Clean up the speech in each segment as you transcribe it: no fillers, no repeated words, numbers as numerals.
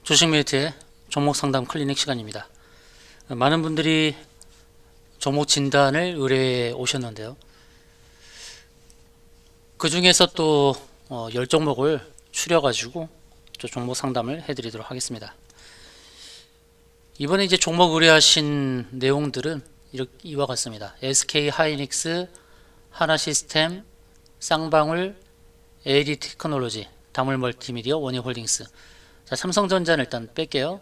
주식메이트의 종목 상담 클리닉 시간입니다. 많은 분들이 종목 진단을 의뢰해 오셨는데요. 그 중에서 또 10종목을 추려가지고 또 종목 상담을 해드리도록 하겠습니다. 이번에 이제 종목 의뢰하신 내용들은 이와 같습니다. SK 하이닉스, 하나시스템, 쌍방울, AD 테크놀로지, 다물 멀티미디어, 원희홀딩스. 자, 삼성전자는 일단 뺄게요.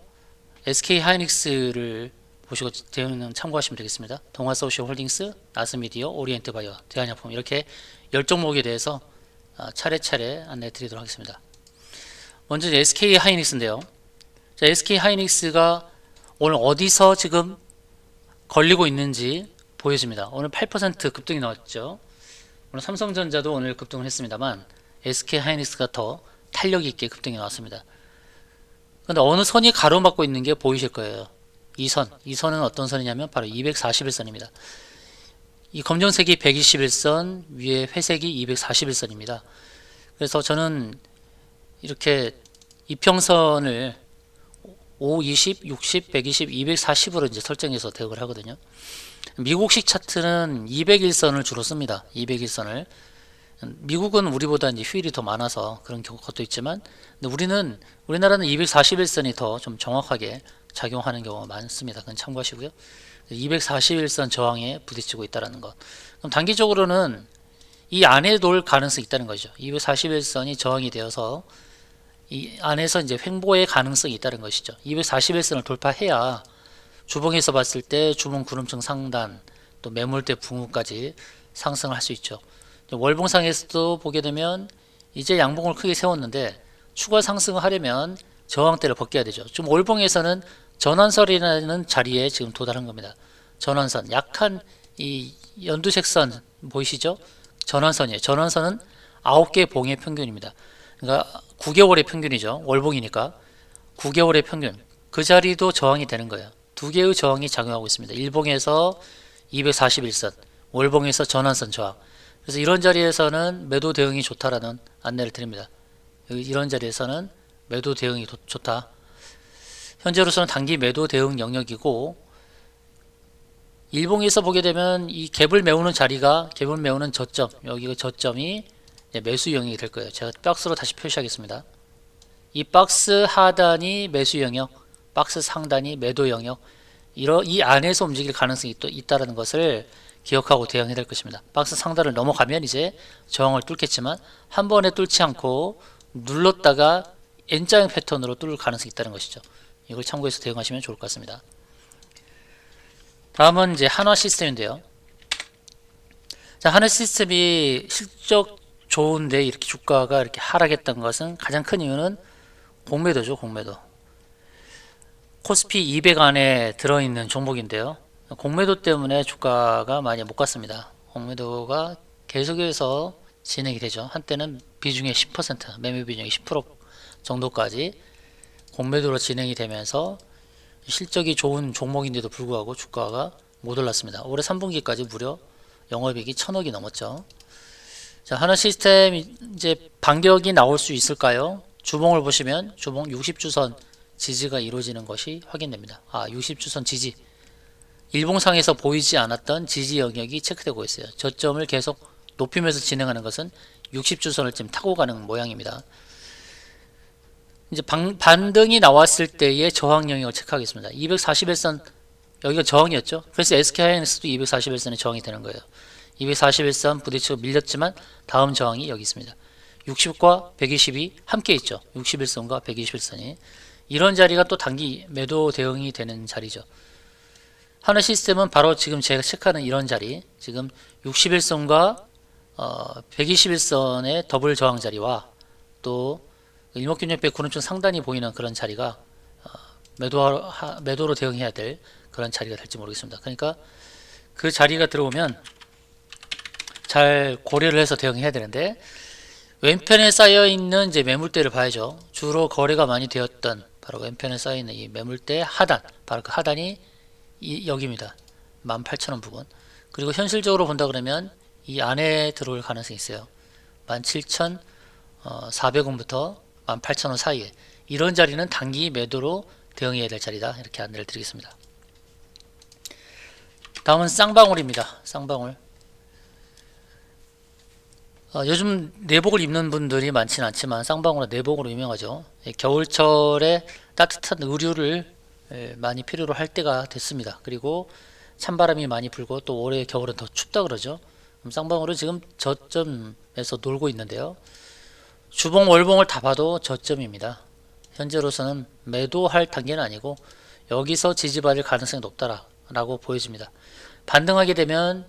SK 하이닉스를 보시고 대응은 참고하시면 되겠습니다. 동아소시홀딩스, 나스미디어, 오리엔트바이오, 대한약품 이렇게 10종목에 대해서 차례차례 안내 드리도록 하겠습니다. 먼저 SK 하이닉스인데요. 자, SK 하이닉스가 오늘 어디서 지금 걸리고 있는지 보여집니다. 오늘 8% 급등이 나왔죠. 오늘 삼성전자도 오늘 급등을 했습니다만 SK 하이닉스가 더 탄력 있게 급등이 나왔습니다. 근데 어느 선이 가로막고 있는 게 보이실 거예요. 이 선은 어떤 선이냐면 바로 241선입니다. 이 검정색이 121선, 위에 회색이 241선입니다. 그래서 저는 이렇게 이평선을 5, 20, 60, 120, 240으로 이제 설정해서 대응을 하거든요. 미국식 차트는 201선을 주로 씁니다. 201선을. 미국은 우리보다 이제 휴일이 더 많아서 그런 것도 있지만, 근데 우리나라는 241선이 더 좀 정확하게 작용하는 경우가 많습니다. 그건 참고하시고요. 241선 저항에 부딪히고 있다는 것. 그럼 단기적으로는 이 안에 놓을 가능성이 있다는 거죠. 241선이 저항이 되어서 이 안에서 이제 횡보의 가능성이 있다는 것이죠. 241선을 돌파해야 주봉에서 봤을 때 주봉 구름층 상단, 또 매물대 붕후까지 상승을 할 수 있죠. 월봉상에서도 보게 되면 이제 양봉을 크게 세웠는데 추가 상승을 하려면 저항대를 벗겨야 되죠. 지금 월봉에서는 전환선이라는 자리에 지금 도달한 겁니다. 전환선, 약한 이 연두색 선 보이시죠? 전환선이에요. 전환선은 9개 봉의 평균입니다. 그러니까 9개월의 평균이죠. 월봉이니까 9개월의 평균. 그 자리도 저항이 되는 거예요. 두 개의 저항이 작용하고 있습니다. 일봉에서 241선, 월봉에서 전환선 저항. 그래서 이런 자리에서는 매도 대응이 좋다라는 안내를 드립니다. 이런 자리에서는 매도 대응이 좋다. 현재로서는 단기 매도 대응 영역이고, 일봉에서 보게 되면 이 갭을 메우는 자리가, 갭을 메우는 저점, 여기가 저점이 매수 영역이 될 거예요. 제가 박스로 다시 표시하겠습니다. 이 박스 하단이 매수 영역, 박스 상단이 매도 영역, 이 안에서 움직일 가능성이 또 있다는 것을 기억하고 대응해야 될 것입니다. 박스 상단을 넘어가면 이제 저항을 뚫겠지만 한 번에 뚫지 않고 눌렀다가 N자형 패턴으로 뚫을 가능성이 있다는 것이죠. 이걸 참고해서 대응하시면 좋을 것 같습니다. 다음은 이제 한화시스템인데요. 자, 한화시스템이 실적 좋은데 이렇게 주가가 이렇게 하락했던 것은 가장 큰 이유는 공매도죠. 공매도. 코스피 200 안에 들어있는 종목인데요. 공매도 때문에 주가가 많이 못 갔습니다. 공매도가 계속해서 진행이 되죠. 한때는 비중의 10%, 매매 비중의 10% 정도까지 공매도로 진행이 되면서 실적이 좋은 종목인데도 불구하고 주가가 못 올랐습니다. 올해 3분기까지 무려 영업이익이 1000억이 넘었죠. 자, 하나시스템 이제 반격이 나올 수 있을까요? 주봉을 보시면 주봉 60주선 지지가 이루어지는 것이 확인됩니다. 60주선 지지. 일봉상에서 보이지 않았던 지지 영역이 체크되고 있어요. 저점을 계속 높이면서 진행하는 것은 60주선을 지금 타고 가는 모양입니다. 이제 반등이 나왔을 때의 저항 영역을 체크하겠습니다. 241선 여기가 저항이었죠. 그래서 SK하이닉스도 241선이 저항이 되는 거예요. 241선 부딪히고 밀렸지만 다음 저항이 여기 있습니다. 60과 120이 함께 있죠. 61선과 121선이. 이런 자리가 또 단기 매도 대응이 되는 자리죠. 하나시스템은 바로 지금 제가 체크하는 이런 자리, 지금 61선과 121선의 더블 저항 자리와 또 일목균형배 구름층 상단이 보이는 그런 자리가 매도로 대응해야 될 그런 자리가 될지 모르겠습니다. 그러니까 그 자리가 들어오면 잘 고려를 해서 대응해야 되는데, 왼편에 쌓여있는 이제 매물대를 봐야죠. 주로 거래가 많이 되었던 바로 왼편에 쌓여있는 이 매물대 하단, 바로 그 하단이 여기입니다. 18,000원 부근. 그리고 현실적으로 본다 그러면 이 안에 들어올 가능성이 있어요. 17,400원부터 18,000원 사이에 이런 자리는 단기 매도로 대응해야 될 자리다. 이렇게 안내를 드리겠습니다. 다음은 쌍방울입니다. 쌍방울. 요즘 내복을 입는 분들이 많지는 않지만 쌍방울은 내복으로 유명하죠. 겨울철에 따뜻한 의류를 많이 필요로 할 때가 됐습니다. 그리고 찬바람이 많이 불고 또 올해 겨울은 더 춥다 그러죠. 그럼 쌍방울은 지금 저점에서 놀고 있는데요. 주봉 월봉을 다 봐도 저점입니다. 현재로서는 매도할 단계는 아니고 여기서 지지받을 가능성이 높다라고 보여집니다. 반등하게 되면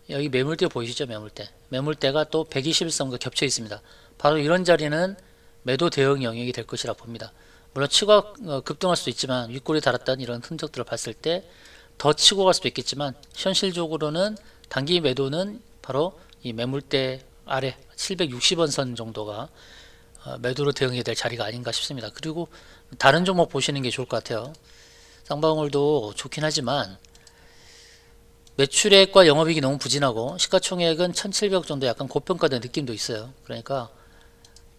여기 매물대 보이시죠? 매물대가 또 121선과 겹쳐 있습니다. 바로 이런 자리는 매도 대응 영역이 될 것이라 봅니다. 물론 치고 급등할 수도 있지만 윗골이 달았던 이런 흔적들을 봤을 때 더 치고 갈 수도 있겠지만 현실적으로는 단기 매도는 바로 이 매물대 아래 760원 선 정도가 매도로 대응해야 될 자리가 아닌가 싶습니다. 그리고 다른 종목 보시는 게 좋을 것 같아요. 쌍방울도 좋긴 하지만 매출액과 영업이익이 너무 부진하고 시가총액은 1700억 정도 약간 고평가된 느낌도 있어요. 그러니까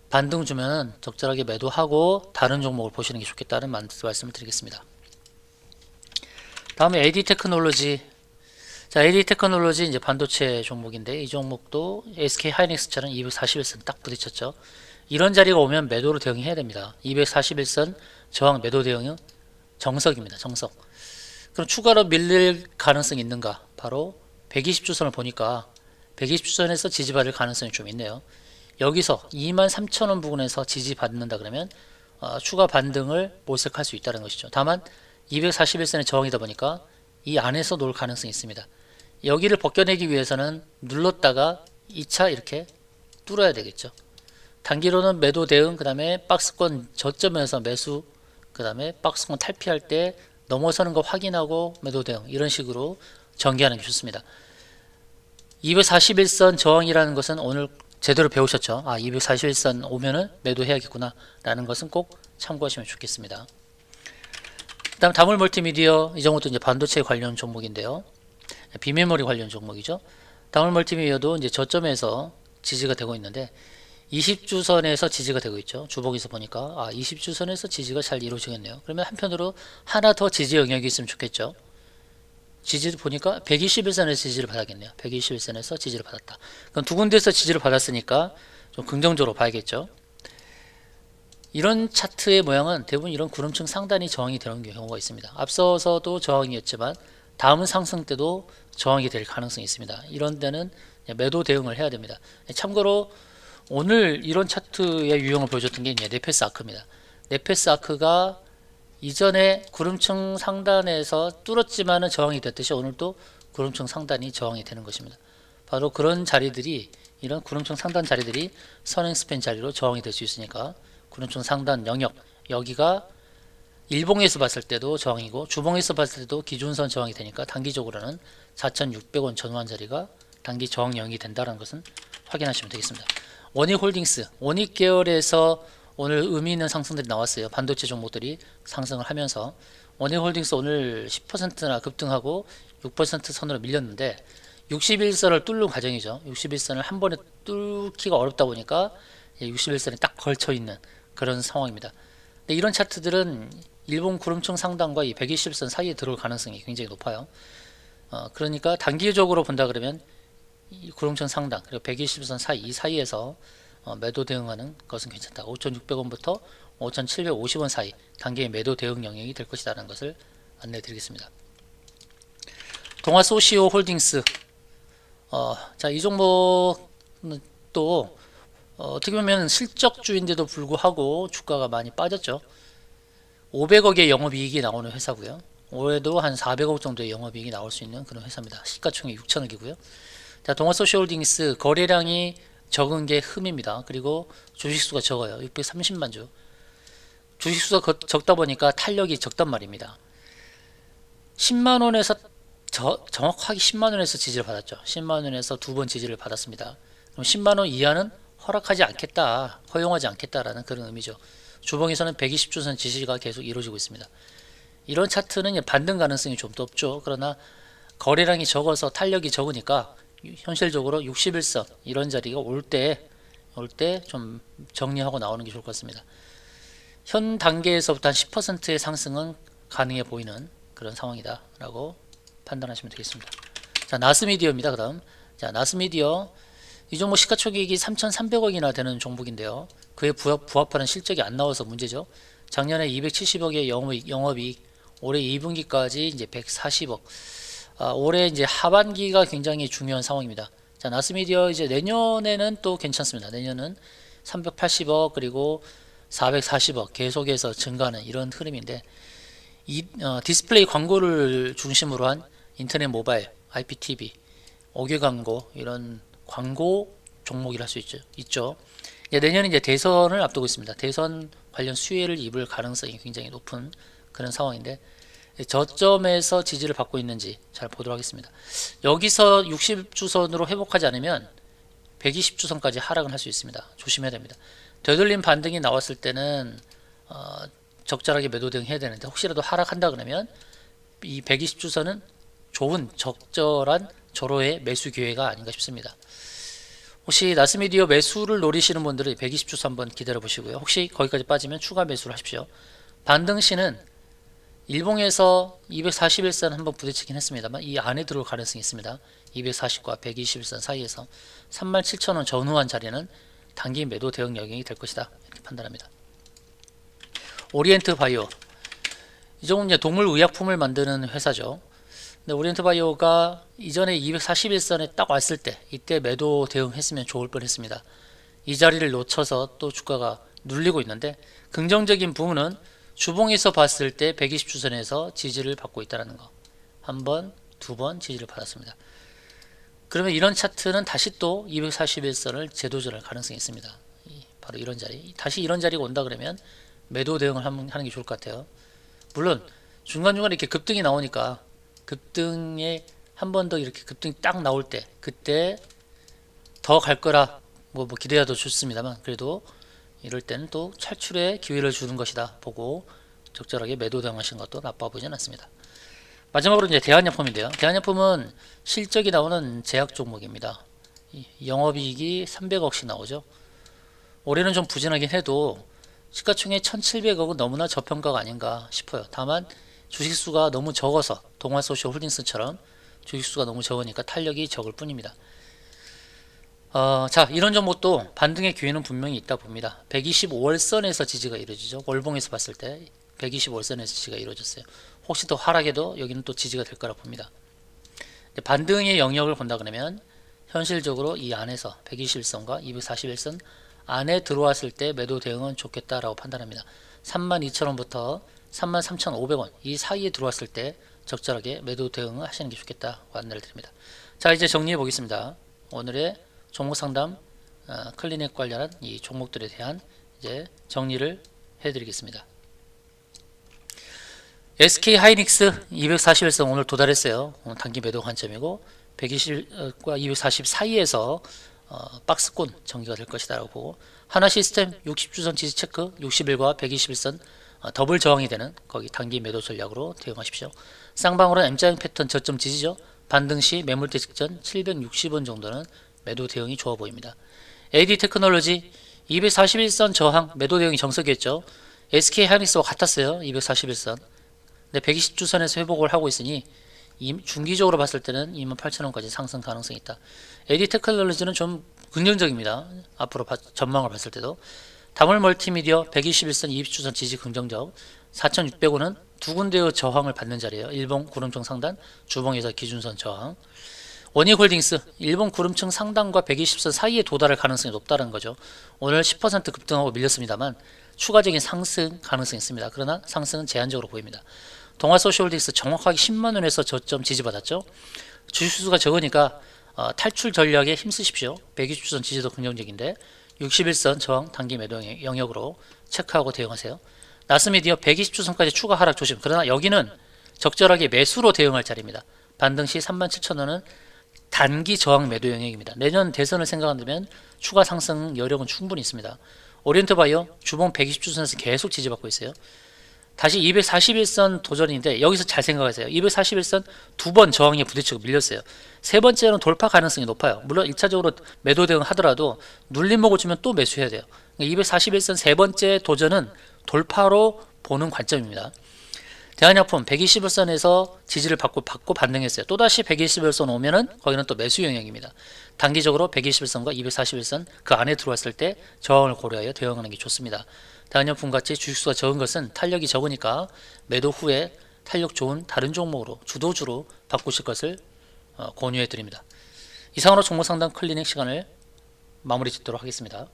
반등 주면은 적절하게 매도하고 다른 종목을 보시는 게 좋겠다는 말씀을 드리겠습니다. 다음에 AD 테크놀로지. 자, AD 테크놀로지 이제 반도체 종목인데 이 종목도 SK 하이닉스처럼 241선 딱 부딪혔죠. 이런 자리가 오면 매도로 대응해야 됩니다. 241선 저항 매도 대응은 정석입니다. 정석. 그럼 추가로 밀릴 가능성이 있는가? 바로 120주선을 보니까 120주선에서 지지받을 가능성이 좀 있네요. 여기서 23,000원 부근에서 지지받는다 그러면 추가 반등을 모색할 수 있다는 것이죠. 다만 241선의 저항이다 보니까 이 안에서 놀 가능성이 있습니다. 여기를 벗겨내기 위해서는 눌렀다가 2차 이렇게 뚫어야 되겠죠. 단기로는 매도 대응, 그 다음에 박스권 저점에서 매수, 그 다음에 박스권 탈피할 때 넘어서는 거 확인하고 매도 대응, 이런 식으로 전개하는 게 좋습니다. 241선 저항이라는 것은 오늘 제대로 배우셨죠? 241선 오면은 매도해야겠구나 라는 것은 꼭 참고하시면 좋겠습니다. 그 다음 다물 멀티미디어, 이 종목도 이제 반도체 관련 종목인데요. 비메모리 관련 종목이죠. 다물 멀티미디어도 이제 저점에서 지지가 되고 있는데 20주선에서 지지가 되고 있죠. 주봉에서 보니까 20주선에서 지지가 잘 이루어지겠네요. 그러면 한편으로 하나 더 지지 영역이 있으면 좋겠죠. 지지를 보니까 121선에서 지지를 받았겠네요. 121선에서 지지를 받았다. 그럼 두 군데에서 지지를 받았으니까 좀 긍정적으로 봐야겠죠. 이런 차트의 모양은 대부분 이런 구름층 상단이 저항이 되는 경우가 있습니다. 앞서서도 저항이었지만 다음 상승 때도 저항이 될 가능성이 있습니다. 이런 데는 매도 대응을 해야 됩니다. 참고로 오늘 이런 차트의 유형을 보여줬던 게 네페스 아크입니다. 네페스 아크가 이전에 구름층 상단에서 뚫었지만은 저항이 됐듯이 오늘도 구름층 상단이 저항이 되는 것입니다. 바로 그런 자리들이, 이런 구름층 상단 자리들이 선행 스팬 자리로 저항이 될 수 있으니까 구름층 상단 영역, 여기가 일봉에서 봤을 때도 저항이고 주봉에서 봤을 때도 기준선 저항이 되니까 단기적으로는 4,600원 전후한 자리가 단기 저항 영역이 된다는 것은 확인하시면 되겠습니다. 원익홀딩스, 원익 계열에서 오늘 의미 있는 상승들이 나왔어요. 반도체 종목들이 상승을 하면서 원익홀딩스 오늘 10%나 급등하고 6% 선으로 밀렸는데 61선을 뚫는 과정이죠. 61선을 한 번에 뚫기가 어렵다 보니까 61선에 딱 걸쳐 있는 그런 상황입니다. 근데 이런 차트들은 일본 구름층 상단과 이 120선 사이에 들어올 가능성이 굉장히 높아요. 그러니까 단기적으로 본다 그러면 이 구름층 상단 그리고 120선 사이, 이 사이에서 매도 대응하는 것은 괜찮다. 5,600원부터 5,750원 사이 단기의 매도 대응 영역이 될 것이라는 것을 안내 드리겠습니다. 동아소시오 홀딩스, 자, 이 종목은 또 어떻게 보면 실적주인데도 불구하고 주가가 많이 빠졌죠. 500억의 영업이익이 나오는 회사고요. 올해도 한 400억 정도의 영업이익이 나올 수 있는 그런 회사입니다. 시가총액 6천억이고요. 자, 동아소시홀딩스 거래량이 적은 게 흠입니다. 그리고 주식수가 적어요. 630만 주. 주식수가 적다 보니까 탄력이 적단 말입니다. 10만원에서 정확하게 10만원에서 지지를 받았죠. 10만원에서 두 번 지지를 받았습니다. 그럼 10만원 이하는 허락하지 않겠다, 허용하지 않겠다라는 그런 의미죠. 주봉에서는 120주선 지지가 계속 이루어지고 있습니다. 이런 차트는 반등 가능성이 좀 더 없죠. 그러나 거래량이 적어서 탄력이 적으니까 현실적으로 61선 이런 자리가 올 때 좀 정리하고 나오는 게 좋을 것 같습니다. 현 단계에서부터 한 10%의 상승은 가능해 보이는 그런 상황이다 라고 판단하시면 되겠습니다. 자, 나스미디어입니다. 그 다음, 자, 나스미디어 이 종목 시가총액이 3,300억이나 되는 종목인데요. 그에 부합하는 실적이 안 나와서 문제죠. 작년에 270억의 영업이익, 올해 2분기까지 이제 140억. 올해 이제 하반기가 굉장히 중요한 상황입니다. 자, 나스미디어 이제 내년에는 또 괜찮습니다. 내년은 380억 그리고 440억 계속해서 증가하는 이런 흐름인데, 디스플레이 광고를 중심으로 한 인터넷 모바일, IPTV, 오개 광고 이런 광고 종목이라 할 수 있죠. 내년에 이제 대선을 앞두고 있습니다. 대선 관련 수혜를 입을 가능성이 굉장히 높은 그런 상황인데, 저점에서 지지를 받고 있는지 잘 보도록 하겠습니다. 여기서 60주선으로 회복하지 않으면 120주선까지 하락을 할 수 있습니다. 조심해야 됩니다. 되돌림 반등이 나왔을 때는 적절하게 매도 대응해야 되는데, 혹시라도 하락한다 그러면 이 120주선은 좋은 적절한 절호의 매수 기회가 아닌가 싶습니다. 혹시 나스미디어 매수를 노리시는 분들은 120주선 한번 기다려 보시고요. 혹시 거기까지 빠지면 추가 매수를 하십시오. 반등시는 일봉에서 241선 한번 부딪히긴 했습니다만 이 안에 들어올 가능성이 있습니다. 240과 121선 사이에서 37,000원 전후한 자리는 단기 매도 대응 영역이 될 것이다 이렇게 판단합니다. 오리엔트 바이오, 이 종은 이제 동물 의약품을 만드는 회사죠. 근데 오리엔트 바이오가 이전에 241선에 딱 왔을 때 이때 매도 대응했으면 좋을 뻔했습니다. 이 자리를 놓쳐서 또 주가가 눌리고 있는데, 긍정적인 부분은 주봉에서 봤을 때 120주선에서 지지를 받고 있다는 거. 한 번, 두 번 지지를 받았습니다. 그러면 이런 차트는 다시 또 241선을 재도전할 가능성이 있습니다. 바로 이런 자리. 다시 이런 자리가 온다 그러면 매도 대응을 하는 게 좋을 것 같아요. 물론 중간중간에 이렇게 급등이 나오니까 급등에 한 번 더 이렇게 급등이 딱 나올 때 그때 더 갈 거라 뭐 기대해도 좋습니다만, 그래도 이럴 때는 또 탈출의 기회를 주는 것이다 보고 적절하게 매도 대응하시는 것도 나빠 보이진 않습니다. 마지막으로 이제 대한약품인데요. 대한약품은 실적이 나오는 제약 종목입니다. 영업이익이 300억씩 나오죠. 올해는 좀 부진하긴 해도 시가총액 1,700억은 너무나 저평가가 아닌가 싶어요. 다만 주식수가 너무 적어서 동아소시홀딩스처럼 주식수가 너무 적으니까 탄력이 적을 뿐입니다. 자, 이런 종목도 반등의 기회는 분명히 있다 봅니다. 125월선에서 지지가 이루어지죠. 월봉에서 봤을 때 125월선에서 지지가 이루어졌어요. 혹시 더 하락해도 여기는 또 지지가 될 거라 봅니다. 반등의 영역을 본다 그러면 현실적으로 이 안에서 121선과 241선 안에 들어왔을 때 매도 대응은 좋겠다라고 판단합니다. 32,000원부터 33,500원 이 사이에 들어왔을 때 적절하게 매도 대응을 하시는 게 좋겠다고 안내를 드립니다. 자, 이제 정리해 보겠습니다. 오늘의 종목 상담 클리닉 관련한 이 종목들에 대한 이제 정리를 해드리겠습니다. SK 하이닉스 241선 오늘 도달했어요. 오늘 단기 매도 관점이고 120과 240 사이에서 박스권 전개가 될 것이다 라고 보고, 하나시스템 60주선 지지 체크 61과 121선 더블 저항이 되는 거기 단기 매도 전략으로 대응하십시오. 쌍방울은 M자형 패턴 저점 지지죠. 반등 시 매물대 직전 760원 정도는 매도 대응이 좋아 보입니다. AD 테크놀로지 241선 저항 매도 대응이 정석이었죠. SK 하이닉스와 같았어요. 241선. 근데 120주선에서 회복을 하고 있으니 중기적으로 봤을 때는 28,000원까지 상승 가능성이 있다. AD 테크놀로지는 좀 긍정적입니다. 앞으로 전망을 봤을 때도. 다물 멀티미디어 121선 20주선 지지 긍정적, 4,600원은 두 군데의 저항을 받는 자리예요. 일본 구름청 상단, 주봉에서 기준선 저항. 원익홀딩스 일본 구름청 상단과 120선 사이에 도달할 가능성이 높다는 거죠. 오늘 10% 급등하고 밀렸습니다만 추가적인 상승 가능성이 있습니다. 그러나 상승은 제한적으로 보입니다. 동아소시홀딩스 정확하게 10만원에서 저점 지지받았죠. 주식수가 적으니까 탈출 전략에 힘쓰십시오. 120주선 지지도 긍정적인데 61선 저항 단기 매도 영역으로 체크하고 대응하세요. 나스미디어 120주선까지 추가 하락 조심. 그러나 여기는 적절하게 매수로 대응할 자리입니다. 반등 시 37,000원은 단기 저항 매도 영역입니다. 내년 대선을 생각한다면 추가 상승 여력은 충분히 있습니다. 오리엔트 바이오 주봉 120주선에서 계속 지지받고 있어요. 다시 241선 도전인데 여기서 잘 생각하세요. 241선 두 번 저항에 부딪히고 밀렸어요. 세 번째는 돌파 가능성이 높아요. 물론 1차적으로 매도 대응 하더라도 눌림목을 주면 또 매수해야 돼요. 241선 세 번째 도전은 돌파로 보는 관점입니다. 대한약품 120일선에서 지지를 받고 반등했어요. 또다시 120일선 오면은 거기는 또 매수 영역입니다. 단기적으로 120일선과 241선 그 안에 들어왔을 때 저항을 고려하여 대응하는 게 좋습니다. 대한약품 같이 주식수가 적은 것은 탄력이 적으니까 매도 후에 탄력 좋은 다른 종목으로 주도주로 바꾸실 것을 권유해 드립니다. 이상으로 종목 상담 클리닉 시간을 마무리 짓도록 하겠습니다.